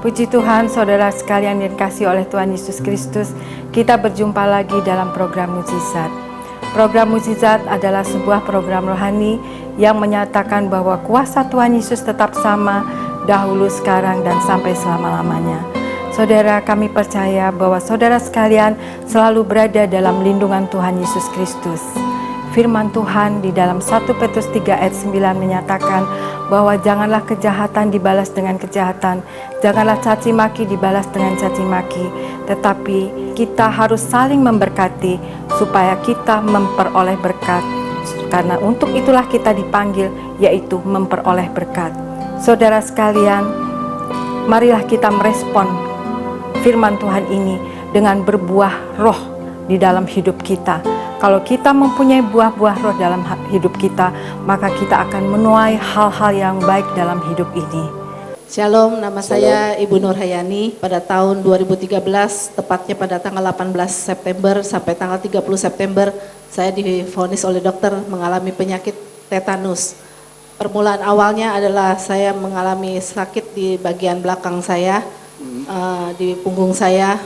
Puji Tuhan, saudara sekalian yang dikasihi oleh Tuhan Yesus Kristus, kita berjumpa lagi dalam program Mukjizat. Program Mukjizat adalah sebuah program rohani yang menyatakan bahwa kuasa Tuhan Yesus tetap sama dahulu, sekarang, dan sampai selama-lamanya. Saudara, kami percaya bahwa saudara sekalian selalu berada dalam lindungan Tuhan Yesus Kristus. Firman Tuhan di dalam 1 Petrus 3 ayat 9 menyatakan bahwa janganlah kejahatan dibalas dengan kejahatan, janganlah caci maki dibalas dengan caci maki, tetapi kita harus saling memberkati supaya kita memperoleh berkat. Karena untuk itulah kita dipanggil, yaitu memperoleh berkat. Saudara sekalian, marilah kita merespon firman Tuhan ini dengan berbuah roh di dalam hidup kita. Kalau kita mempunyai buah-buah roh dalam hidup kita, maka kita akan menuai hal-hal yang baik dalam hidup ini. Shalom, nama saya Ibu Nur Hayani. Pada tahun 2013, tepatnya pada tanggal 18 September sampai tanggal 30 September, saya divonis oleh dokter mengalami penyakit tetanus. Permulaan awalnya adalah saya mengalami sakit di bagian belakang saya, di punggung saya,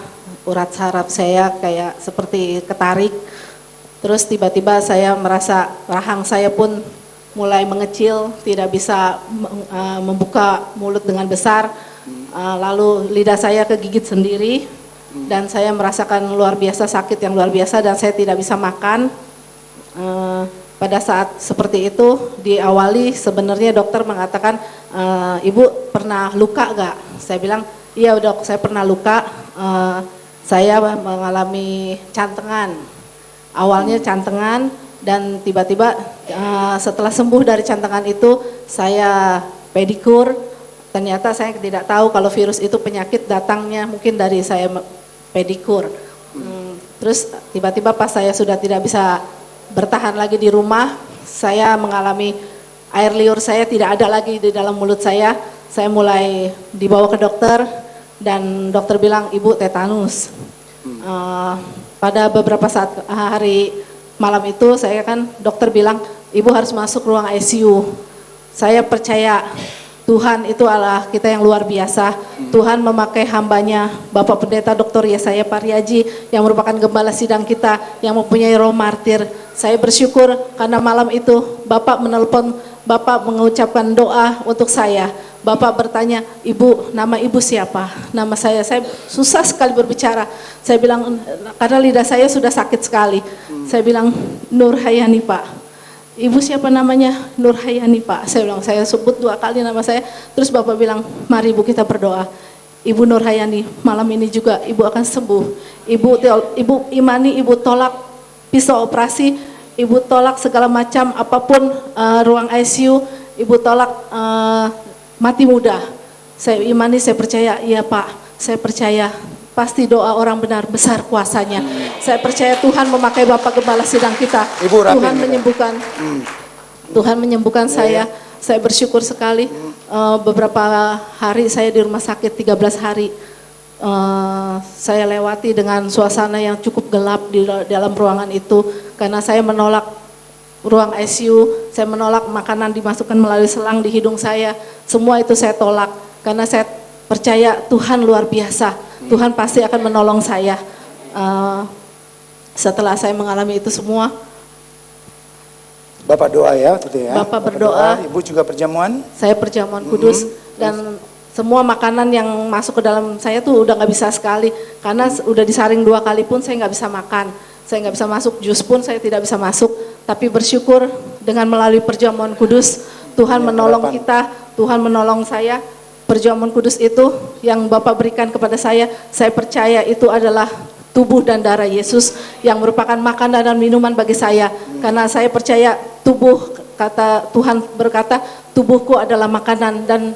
urat saraf saya kayak seperti ketarik. Terus tiba-tiba saya merasa rahang saya pun mulai mengecil, tidak bisa membuka mulut dengan besar. Lalu lidah saya kegigit sendiri dan saya merasakan luar biasa sakit yang luar biasa dan saya tidak bisa makan. Pada saat seperti itu diawali sebenarnya dokter mengatakan, Ibu pernah luka gak? Saya bilang, iya dok, saya pernah luka. Saya mengalami cantengan. Awalnya cantengan dan tiba-tiba setelah sembuh dari cantengan itu saya pedikur. Ternyata saya tidak tahu kalau virus itu penyakit datangnya mungkin dari saya pedikur. Terus tiba-tiba pas saya sudah tidak bisa bertahan lagi di rumah, saya mengalami air liur saya tidak ada lagi di dalam mulut saya. Saya mulai dibawa ke dokter dan dokter bilang ibu tetanus. Pada beberapa saat hari malam itu saya kan dokter bilang ibu harus masuk ruang ICU. Saya percaya Tuhan itu adalah kita yang luar biasa. Tuhan memakai hambanya Bapak Pendeta Dr. Yesaya Pariaji yang merupakan gembala sidang kita yang mempunyai roh martir. Saya bersyukur karena malam itu Bapak menelpon, Bapak mengucapkan doa untuk saya. Bapak bertanya, Ibu, nama Ibu siapa? Nama saya susah sekali berbicara. Saya bilang, karena lidah saya sudah sakit sekali. Saya bilang, Nur Hayani Pak. Ibu siapa namanya? Nur Hayani Pak. Saya bilang, saya sebut 2 kali nama saya. Terus Bapak bilang, mari Ibu kita berdoa. Ibu Nur Hayani, malam ini juga Ibu akan sembuh. Ibu imani, Ibu tolak pisau operasi, Ibu tolak segala macam apapun ruang ICU, Ibu tolak mati muda. Saya imani, saya percaya, iya Pak, saya percaya pasti doa orang benar besar kuasanya. Saya percaya Tuhan memakai Bapak Gembala sidang kita. Tuhan menyembuhkan. Tuhan menyembuhkan saya. Saya bersyukur sekali. Beberapa hari saya di rumah sakit 13 hari. Saya lewati dengan suasana yang cukup gelap di dalam ruangan itu karena saya menolak ruang ICU, saya menolak makanan dimasukkan melalui selang di hidung saya. Semua itu saya tolak karena saya percaya Tuhan luar biasa. Tuhan pasti akan menolong saya. Setelah saya mengalami itu semua, Bapak doa ya, gitu ya. Bapak berdoa. Ibu juga perjamuan? Saya perjamuan kudus dan semua makanan yang masuk ke dalam saya tuh udah nggak bisa sekali karena udah disaring 2 kali pun saya nggak bisa makan. Saya nggak bisa masuk, jus pun saya tidak bisa masuk. Tapi bersyukur dengan melalui perjamuan kudus, Tuhan menolong kita, Tuhan menolong saya. Perjamuan kudus itu yang Bapak berikan kepada saya percaya itu adalah tubuh dan darah Yesus yang merupakan makanan dan minuman bagi saya. Karena saya percaya tubuh, kata Tuhan berkata, tubuhku adalah makanan dan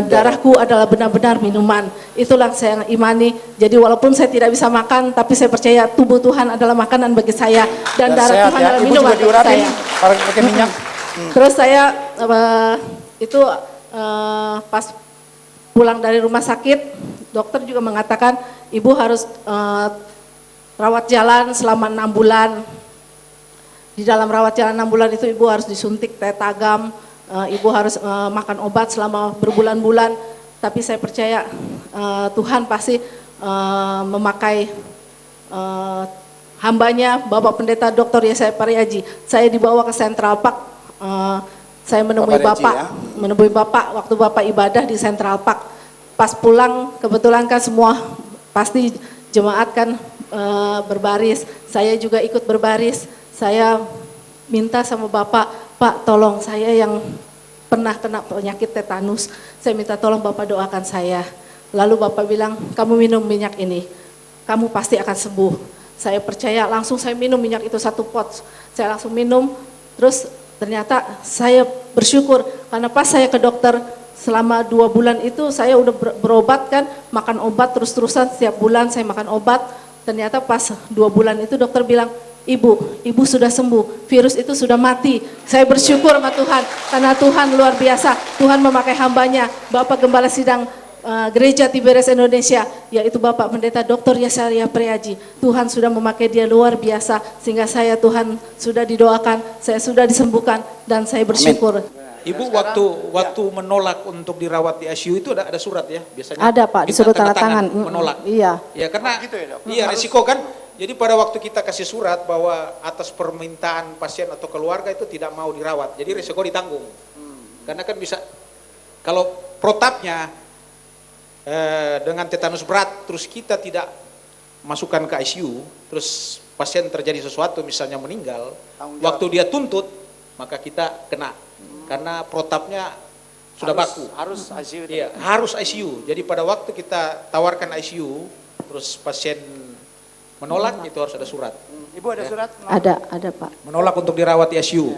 darahku adalah benar-benar minuman. Itulah saya imani. Jadi walaupun saya tidak bisa makan, tapi saya percaya tubuh Tuhan adalah makanan bagi saya dan darah Tuhan adalah minuman bagi saya. Pakai minyak. Terus saya pas pulang dari rumah sakit, dokter juga mengatakan ibu harus rawat jalan selama 6 bulan. Di dalam rawat jalan 6 bulan itu ibu harus disuntik tetagam. Ibu harus makan obat selama berbulan-bulan tapi saya percaya Tuhan pasti memakai hambanya Bapak Pendeta Dr. Yesaya Pariaji. Saya dibawa ke Central Park, saya menemui menemui Bapak waktu Bapak ibadah di Central Park. Pas pulang kebetulan kan semua pasti jemaat kan berbaris, saya juga ikut berbaris. Saya minta sama Bapak, Pak tolong saya yang pernah kena penyakit tetanus, saya minta tolong Bapak doakan saya. Lalu Bapak bilang, kamu minum minyak ini, kamu pasti akan sembuh. Saya percaya, langsung saya minum minyak itu 1 pot. Saya langsung minum, terus ternyata saya bersyukur, karena pas saya ke dokter, selama 2 bulan itu saya udah berobat kan, makan obat terus-terusan, setiap bulan saya makan obat. Ternyata pas 2 bulan itu dokter bilang, Ibu sudah sembuh, virus itu sudah mati. Saya bersyukur sama Tuhan, karena Tuhan luar biasa. Tuhan memakai hambanya, Bapak Gembala Sidang Gereja Tiberias Indonesia, yaitu Bapak Pendeta Dr. Yesaya Pariaji. Tuhan sudah memakai dia luar biasa, sehingga saya Tuhan sudah didoakan, saya sudah disembuhkan, dan saya bersyukur. Ibu waktu menolak untuk dirawat di ICU itu ada surat ya biasanya? Ada Pak, disuruh tanda tangan. Menolak. Iya. Ya karena gitu ya, Dok? iya risiko kan. Jadi pada waktu kita kasih surat bahwa atas permintaan pasien atau keluarga itu tidak mau dirawat, jadi risiko ditanggung. Karena kan bisa, kalau protapnya dengan tetanus berat, terus kita tidak masukkan ke ICU, terus pasien terjadi sesuatu misalnya meninggal, waktu dia tuntut, maka kita kena. Karena protapnya sudah baku. Harus ICU. Iya, harus ICU. Jadi pada waktu kita tawarkan ICU, terus pasien menolak, itu harus ada surat. Ibu ada surat? Ada Pak. Menolak untuk dirawat di ICU.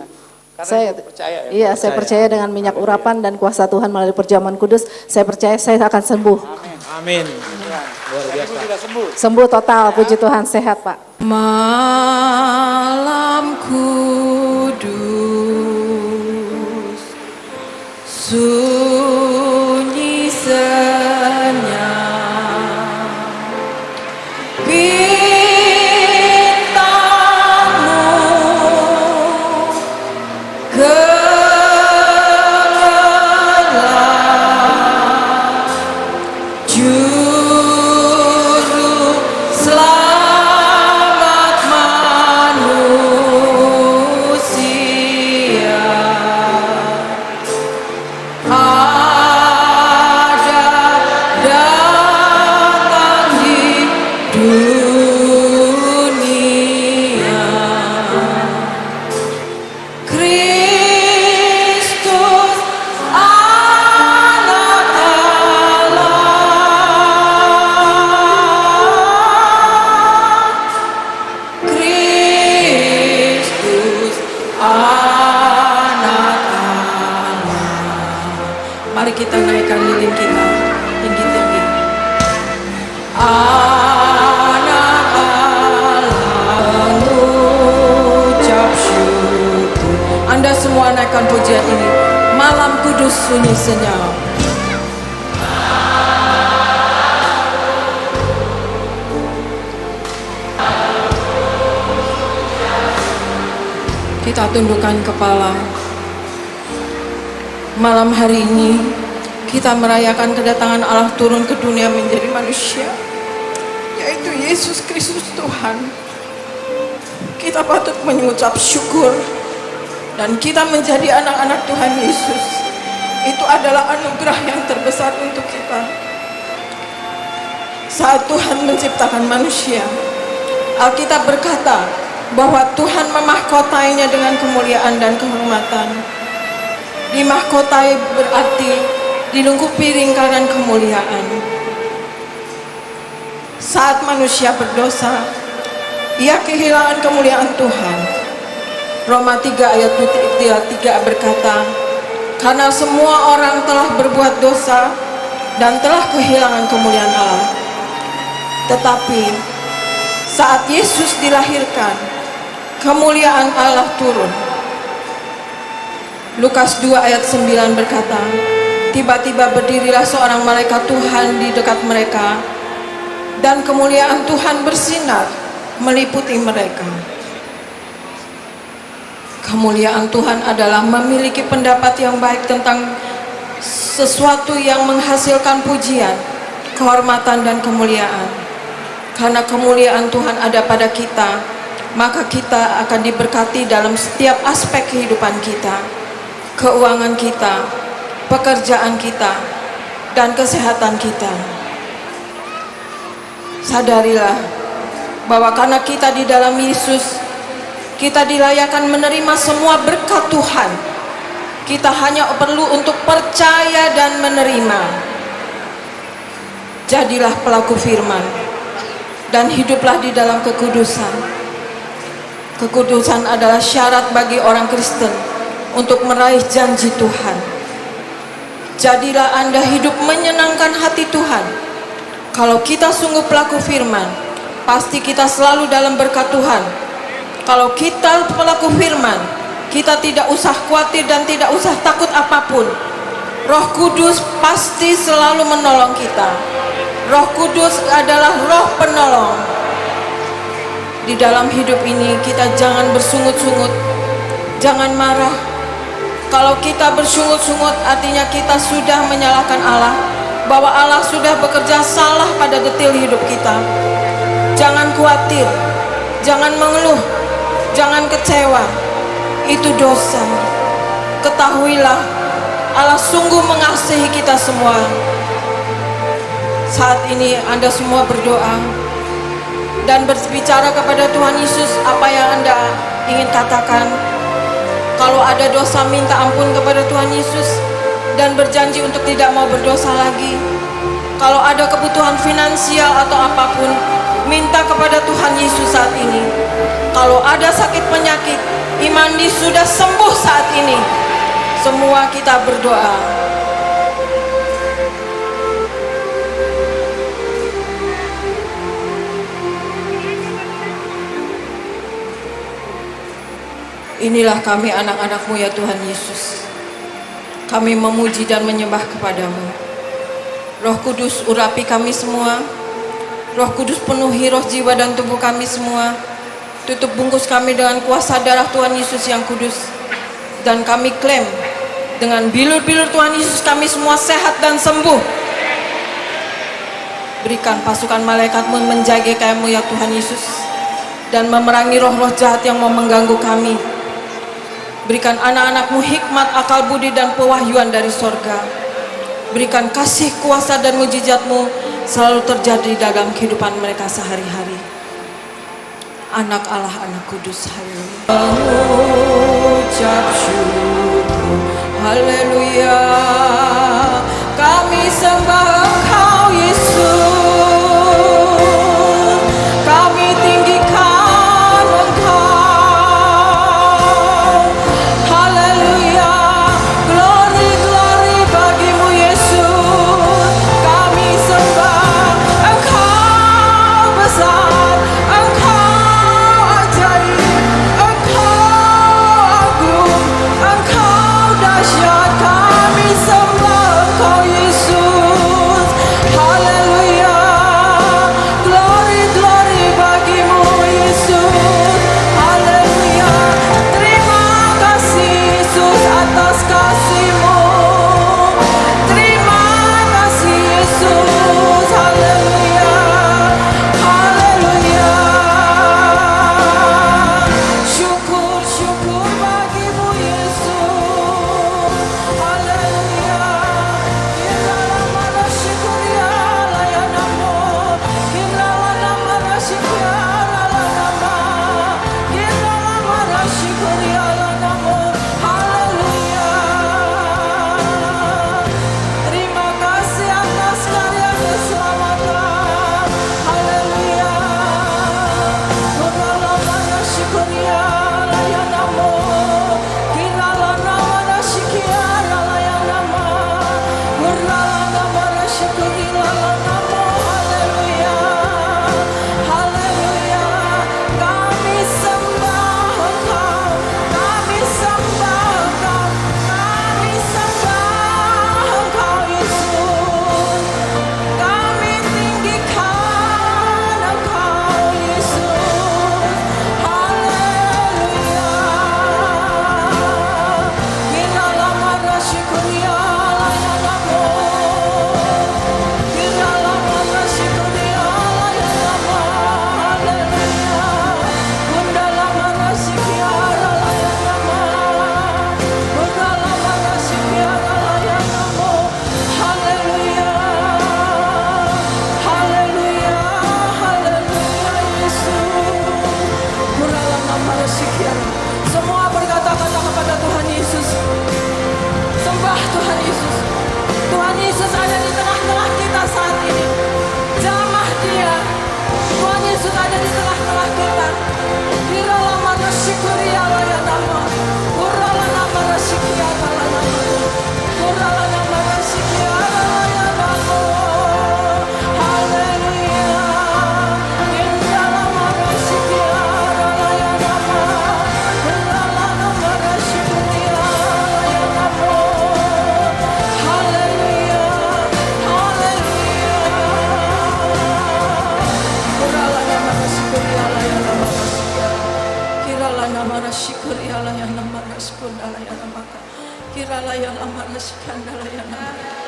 Karena Saya ibu percaya ya. Iya, saya percaya dengan minyak urapan dan kuasa Tuhan melalui perjamuan kudus, saya percaya saya akan sembuh. Amin. Luar Dan ibu biasa. sudah sembuh. Sembuh total, puji Tuhan, sehat Pak. Malam kudus, sunyi senyap, bintangmu gelap, juru selamat manusia. Ada datang di dunia, Kristus anak Allah, Kristus anak Allah. Mari kita naikkan lilin kita tinggi-tinggi. Anak Allah mengucap syukur. Anda semua naikkan pujian ini. Malam kudus sunyi senyap. Kita tundukkan kepala. Malam hari ini kita merayakan kedatangan Allah turun ke dunia menjadi manusia, yaitu Yesus Kristus Tuhan. Kita patut mengucap syukur dan kita menjadi anak-anak Tuhan Yesus. Itu adalah anugerah yang terbesar untuk kita. Saat Tuhan menciptakan manusia, Alkitab berkata bahwa Tuhan memahkotainya dengan kemuliaan dan kehormatan. Dimahkotai berarti dilengkapi lingkaran kemuliaan. Saat manusia berdosa, ia kehilangan kemuliaan Tuhan. Roma 3 ayat 3 berkata, karena semua orang telah berbuat dosa dan telah kehilangan kemuliaan Allah. Tetapi saat Yesus dilahirkan, kemuliaan Allah turun. Lukas 2 ayat 9 berkata, tiba-tiba berdirilah seorang malaikat Tuhan di dekat mereka, dan kemuliaan Tuhan bersinar meliputi mereka. Kemuliaan Tuhan adalah memiliki pendapat yang baik tentang sesuatu yang menghasilkan pujian, kehormatan dan kemuliaan. Karena kemuliaan Tuhan ada pada kita, maka kita akan diberkati dalam setiap aspek kehidupan kita, keuangan kita, pekerjaan kita, dan kesehatan kita. Sadarilah bahwa karena kita di dalam Yesus, kita dilayakan menerima semua berkat Tuhan. Kita hanya perlu untuk percaya dan menerima. Jadilah pelaku firman dan hiduplah di dalam kekudusan. Kekudusan adalah syarat bagi orang Kristen untuk meraih janji Tuhan. Jadilah Anda hidup menyenangkan hati Tuhan. Kalau kita sungguh pelaku firman, pasti kita selalu dalam berkat Tuhan. Kalau kita pelaku firman, kita tidak usah khawatir dan tidak usah takut apapun. Roh Kudus pasti selalu menolong kita. Roh Kudus adalah roh penolong. Di dalam hidup ini kita jangan bersungut-sungut, jangan marah. Kalau kita bersungut-sungut artinya kita sudah menyalahkan Allah, bahwa Allah sudah bekerja salah pada detil hidup kita. Jangan khawatir, jangan mengeluh, jangan kecewa. Itu dosa. Ketahuilah Allah sungguh mengasihi kita semua. Saat ini Anda semua berdoa dan berbicara kepada Tuhan Yesus apa yang Anda ingin katakan. Kalau ada dosa, minta ampun kepada Tuhan Yesus dan berjanji untuk tidak mau berdosa lagi. Kalau ada kebutuhan finansial atau apapun, minta kepada Tuhan Yesus saat ini. Kalau ada sakit penyakit, Imandi sudah sembuh saat ini. Semua kita berdoa. Inilah kami anak-anak-Mu ya Tuhan Yesus. Kami memuji dan menyembah kepadamu. Roh Kudus urapi kami semua. Roh Kudus penuhi roh, jiwa dan tubuh kami semua. Tutup bungkus kami dengan kuasa darah Tuhan Yesus yang kudus. Dan kami klaim dengan bilur-bilur Tuhan Yesus kami semua sehat dan sembuh. Berikan pasukan malaikat-Mu menjaga kami ya Tuhan Yesus, dan memerangi roh-roh jahat yang mau mengganggu kami. Berikan anak-anak-Mu hikmat, akal budi dan pewahyuan dari sorga. Berikan kasih, kuasa dan mujizat-Mu selalu terjadi dalam kehidupan mereka sehari-hari. Anak Allah, anak kudus, haleluya. Mengucap syukur, haleluya. Kami sembah Engkau Yesus, kami tinggikan Engkau, haleluya. Glory, glory bagimu Yesus. Kami sembah Engkau besar, Engkau ajaib, Engkau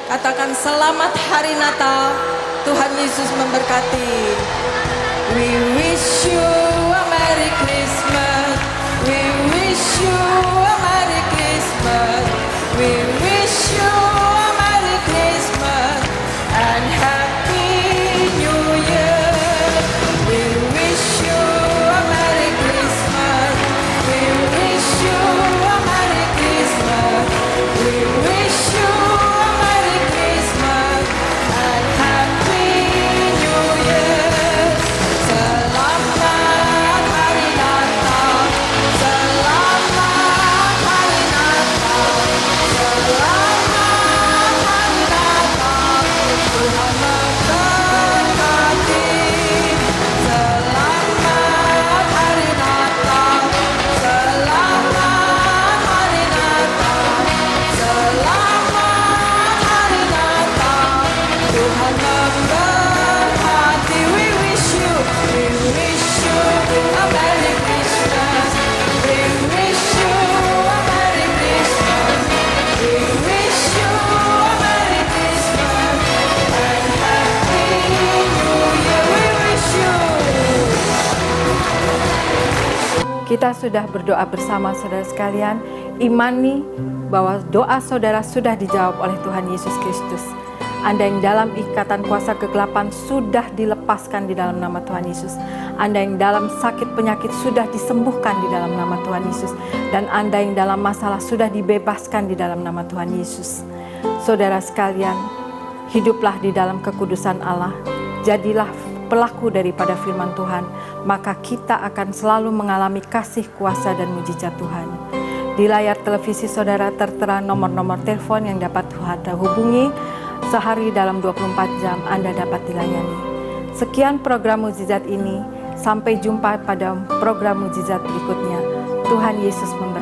Katakan selamat hari Natal. Tuhan Yesus memberkati. We wish you a Merry Christmas. We wish you a Merry Christmas. We wish you a Merry Christmas and Happy New Year. We wish you a Merry Christmas. We wish you a Merry Christmas. We wish you a Merry Christmas and Happy New Year. Selamat Hari Natal. Selamat Hari Natal. Selamat Hari Natal. Tuhan memberkati. Selamat Hari Natal. Selamat Hari Natal. Selamat Hari Natal. Tuhan memberkati. We wish you a Merry Christmas. We wish you a Merry Christmas. We wish you a Merry Christmas and Happy New Year. We wish you. Kita sudah berdoa bersama saudara sekalian, imani bahwa doa saudara sudah dijawab oleh Tuhan Yesus Kristus. Anda yang dalam ikatan kuasa kegelapan sudah dilepaskan di dalam nama Tuhan Yesus. Anda yang dalam sakit penyakit sudah disembuhkan di dalam nama Tuhan Yesus. Dan Anda yang dalam masalah sudah dibebaskan di dalam nama Tuhan Yesus. Saudara sekalian, hiduplah di dalam kekudusan Allah. Jadilah pelaku daripada firman Tuhan, maka kita akan selalu mengalami kasih, kuasa, dan mujizat Tuhan. Di layar televisi saudara tertera nomor-nomor telepon yang dapat Anda hubungi. Sehari dalam 24 jam Anda dapat dilayani. Sekian program mukjizat ini. Sampai jumpa pada program mukjizat berikutnya. Tuhan Yesus memberkati.